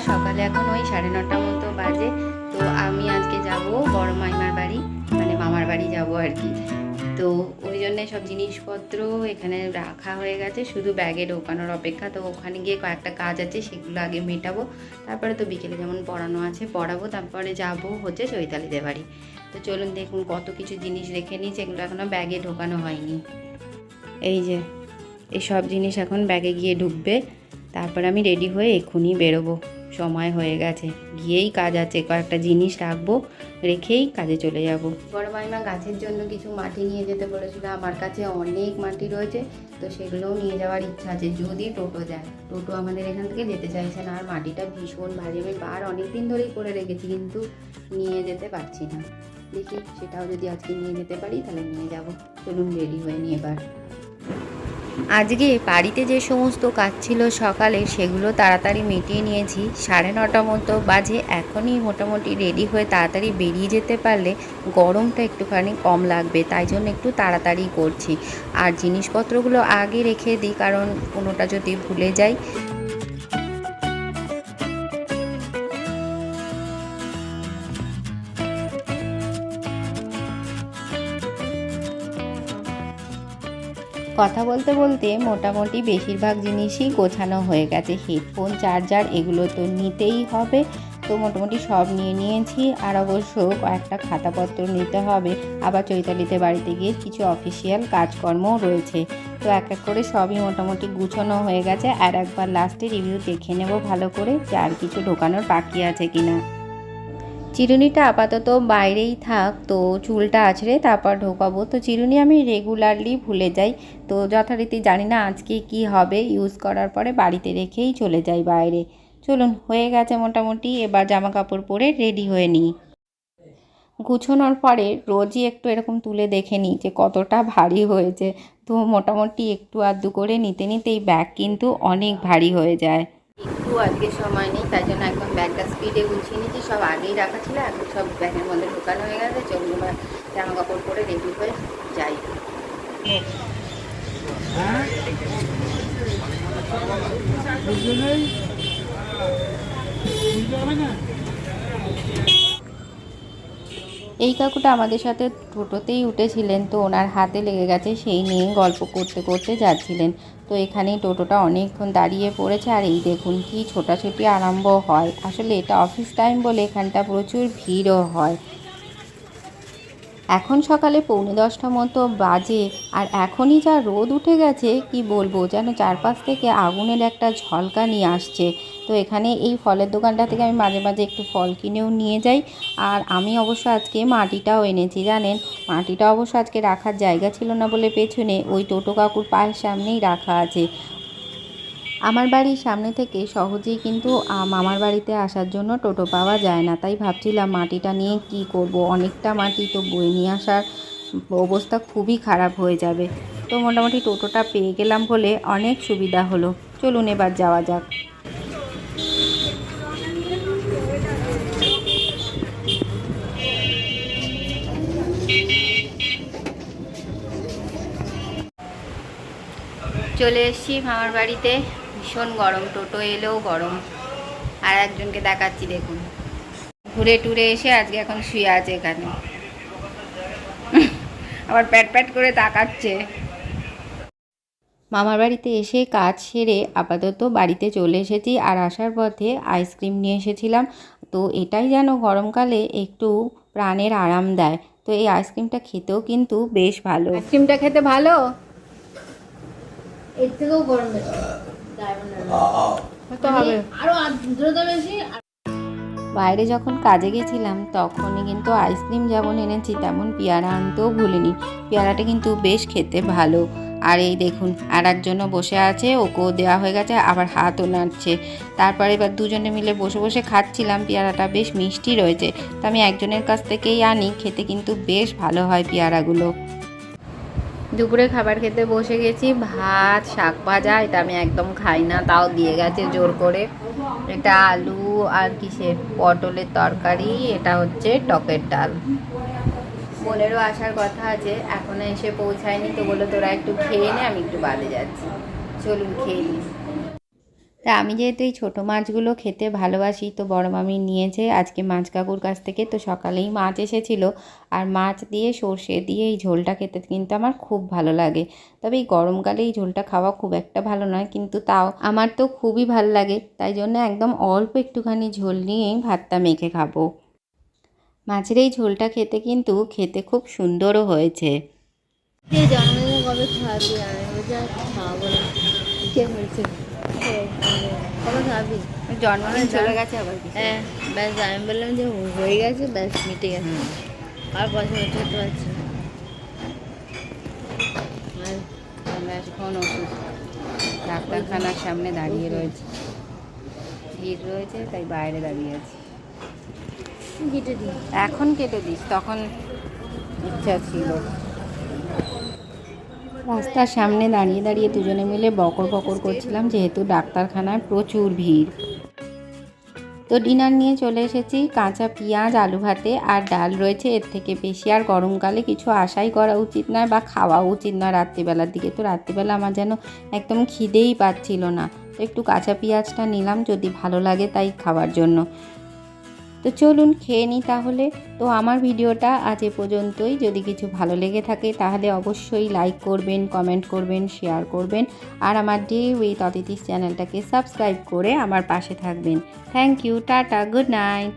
সকালে এখন ওই 9:30 মতো বাজে। তো আমি আজকে যাব বড় মাইমার বাড়ি, মানে মামার বাড়ি যাব আর কি। তো ওই জন্যে সব জিনিসপত্র এখানে রাখা হয়ে গেছে, শুধু ব্যাগে ঢোকানোর অপেক্ষা। তো ওখানে গিয়ে কয়েকটা কাজ আছে, সেগুলো আগে মেটাবো। তারপরে তো বিকেলে যেমন পড়ানো আছে পড়াবো, তারপরে যাব হচ্ছে চৈতালিদের বাড়ি। তো চলুন দেখুন কত কিছু জিনিস রেখে নিই, যেগুলো এখনও ব্যাগে ঢোকানো হয়নি। এই যে এই সব জিনিস এখন ব্যাগে গিয়ে ঢুকবে, তারপর আমি রেডি হয়ে এক্ষুনি বেরোবো। সময় হয়ে গেছে, গিয়েই কাজ আছে, কয়েকটা জিনিস রাখবো, রেখেই কাজে চলে যাব। বড় মাইমা গাছের জন্য কিছু মাটি নিয়ে যেতে বলেছিল, আমার কাছে অনেক মাটি রয়েছে, তো সেগুলোও নিয়ে যাওয়ার ইচ্ছা আছে যদি টোটো যায়। টোটো আমাদের এখান থেকে যেতে চাইছে না, আর মাটিটা ভীষণ ভারী। আমি বার অনেক দিন ধরেই করে রেখেছি, কিন্তু নিয়ে যেতে পারছি না। দেখি সেটাও যদি আজকে নিয়ে যেতে পারি তাহলে নিয়ে যাব। চলুন রেডি হয়ে নিয়ে এবার। আজকে বাড়িতে যে সমস্ত কাজ ছিল সকালে, সেগুলো তাড়াতাড়ি মিটিয়ে নিয়েছি। 9:30 মতো বাজে। এখনই মোটামুটি রেডি হয়ে তাড়াতাড়ি বেরিয়ে যেতে পারলে গরমটা একটুখানি কম লাগবে, তাই জন্য একটু তাড়াতাড়ি করছি। আর জিনিসপত্রগুলো আগে রেখে দিই, কারণ কোনোটা যদি ভুলে যাই। কথা বলতে বলতে মোটামুটি বেশিরভাগ জিনিসই গোছানো হয়ে গেছে। হেডফোন, চার্জার এগুলো তো নিতেই হবে, তো মোটামুটি সব নিয়ে নিয়েছি। আর অবশ্য কয়েকটা খাতাপত্র নিতে হবে, আবার চৈতালিতে বাড়িতে গিয়ে কিছু অফিসিয়াল কাজকর্মও রয়েছে। তো এক এক করে সবই মোটামুটি গুছানো হয়ে গেছে। আর একবার লাস্টে রিভিউ দেখে নেব ভালো করে, যে আর কিছু ঢোকানোর বাকি আছে কিনা। চিরুনিটা আপাতত বাইরেই থাক, তো চুলটা আঁচড়ে তারপর ঢোকাবো। তো চিরুনি আমি রেগুলারলি ভুলে যাই, তো যথারীতি জানি না আজকে কি হবে, ইউজ করার পরে বাড়িতে রেখেই চলে যাই বাইরে। চলুন, হয়ে গেছে মোটামুটি, এবার জামা কাপড় পরে রেডি হয়ে নিই। গুছোনোর পরে রোজই একটু এরকম তুলে দেখে নিই যে কতটা ভারী হয়েছে। তো মোটামুটি একটু আধটু করে নিতে নিতেই ব্যাগ কিন্তু অনেক ভারী হয়ে যায়। একটু আজকে সময় নেই, তাই জন্য একদম ব্যাগটা স্পিডে গুছিয়ে নিচ্ছি। সব আগেই রাখা ছিল, এখন সব ব্যাগের মধ্যে ঢোকানো হয়ে গেছে। চলুন এবার জামা কাপড় পরে রেডি হয়ে যাই। এই কাকুটা আমাদের সাথে টোটোতেই উঠেছিলেন, তো ওনার হাতে লেগে গেছে, সেই নিয়ে গল্প করতে করতে যাচ্ছিলেন। তো এখানেই টোটোটা অনেকক্ষণ দাঁড়িয়ে পড়েছে। আর এই দেখুন কি ছোটাছুটি আরম্ভ হয়। আসলে এটা অফিস টাইম বলে এখানটা প্রচুর ভিড়ও হয়। এখন সকালে 9:45 মতো বাজে, আর এখনই যা রোদ উঠে গেছে কি বলবো, যেন চারপাশ থেকে আগুনের একটা ঝলকানি আসছে। তো এখানে এই ফলের দোকানটা থেকে আমি মাঝে মাঝে একটু ফল কিনেও নিয়ে যাই। আর আমি অবশ্য আজকে মাটিটাও এনেছি, জানেন। মাটিটা অবশ্য আজকে রাখার জায়গা ছিল না বলে পেছনে ওই টোটো কাকুর পায়ের সামনেই রাখা আছে। আমার বাড়ির সামনে থেকে সহজেই কিন্তু মামার বাড়িতে আসার জন্য টোটো পাওয়া যায় না, তাই ভাবছিলাম মাটিটা নিয়ে কি করব। অনেকটা মাটি তো বয়ে নিয়ে আসার অবস্থা খুবই খারাপ হয়ে যাবে। তো মোটামুটি টোটোটা পেয়ে গেলাম বলে অনেক সুবিধা হলো। চলুন এবার যাওয়া যাক। চলে এসেছি মামার বাড়িতে। ভীষণ গরম, টোটো এলেও গরম। আর একজনকে দেখাচ্ছি দেখুন, ঘুরে টুরে এসে আজকে এখন শুয়ে আছে এখানে, আবার প্যাট প্যাট করে তাকাচ্ছে। মামার বাড়িতে এসে কাজ সেরে আপাতত বাড়িতে চলে এসেছি। আর আসার পথে আইসক্রিম নিয়ে এসেছিলাম, তো এটাই যেন গরমকালে একটু প্রাণের আরাম দেয়। তো এই আইসক্রিমটা খেতেও কিন্তু বেশ ভালো। আইসক্রিমটা খেতে ভালো, এর থেকেও গরম বেশি হবে আরো আর্দ্রতা বেশি। বাইরে যখন কাজে গেছিলাম তখনই কিন্তু আইসক্রিম যেমন এনেছি তেমন পেয়ারা আনতেও ভুলিনি। পেয়ারাটা কিন্তু বেশ খেতে ভালো। আর এই দেখুন আর একজনও বসে আছে, ওকেও দেওয়া হয়ে গেছে, আবার হাতও নাড়ছে। তারপরে এবার দুজনে মিলে বসে বসে খাচ্ছিলাম। পেয়ারাটা বেশ মিষ্টি রয়েছে, তো আমি একজনের কাছ থেকেই আনি, খেতে কিন্তু বেশ ভালো হয় পেয়ারাগুলো। দুপুরে খাবার খেতে বসে গেছি। ভাত, শাক ভাজা, এটা আমি একদম খাই না, তাও দিয়ে গেছে জোর করে। এটা আলু আর কিসের পটলের তরকারি, এটা হচ্ছে টকের ডাল। বোনেরও আসার কথা আছে, এখনো এসে পৌঁছায়নি, তো বললো তোরা একটু খেয়ে নে, আমি একটু বাদে যাচ্ছি। চলুন খেয়ে নিই। তা আমি যেহেতু এই ছোটো মাছগুলো খেতে ভালোবাসি, তো বড় মামি নিয়েছে আজকে মাছ কাকুর কাছ থেকে। তো সকালেই মাছ এসেছিলো, আর মাছ দিয়ে সর্ষে দিয়ে এই ঝোলটা খেতে কিন্তু আমার খুব ভালো লাগে। তবে এই গরমকালে এই ঝোলটা খাওয়া খুব একটা ভালো নয়, কিন্তু তাও আমার তো খুবই ভালো লাগে, তাই জন্য একদম অল্প একটুখানি ঝোল নিয়েই ভাতটা মেখে খাবো। মাছের এই ঝোলটা খেতে খুব সুন্দরও হয়েছে। জন্মদিনে কবে খাওয়াবি? আমি বলছি আর খাওয়াবো না। কে বলছে কবে খাওয়াবি? জন্মদিন চলে গেছে আবার। হ্যাঁ ব্যাস, আমি বললাম যে হয়ে গেছে, ব্যাস মিটে গেছে, আর পয়সা করতে পারছি না। আর আমরা এখন ওষুধ ডাক্তারখানার সামনে দাঁড়িয়ে রয়েছে, ভিড় রয়েছে, তাই বাইরে দাঁড়িয়ে আছি। কেটে দিই এখন কেটে দিস, তখন ইচ্ছা ছিল। রাস্তার সামনে দাঁড়িয়ে দাঁড়িয়ে দুজনে মিলে বকর বকর করছিলাম, যেহেতু ডাক্তারখানায় প্রচুর ভিড়। তো ডিনার নিয়ে চলে এসেছি, কাঁচা পেঁয়াজ, আলু ভাতে আর ডাল রয়েছে। এর থেকে বেশি আর গরমকালে কিছু আশাই করা উচিত নয় বা খাওয়া উচিত নয় রাত্রিবেলার দিকে। তো রাত্রিবেলা আমার যেন একদম খিদেই পাচ্ছিল না, তো একটু কাঁচা পেঁয়াজটা নিলাম যদি ভালো লাগে তাই খাওয়ার জন্য। তো চলুন খেয়ে নিই তাহলে। তো আমার ভিডিওটা আজ এ পর্যন্তই। যদি কিছু ভালো লেগে থাকে তাহলে অবশ্যই লাইক করবেন, কমেন্ট করবেন, শেয়ার করবেন, আর আমার ডে উইথ অদিতিস চ্যানেলটাকে সাবস্ক্রাইব করে আমার পাশে থাকবেন। Thank you, tata, good night.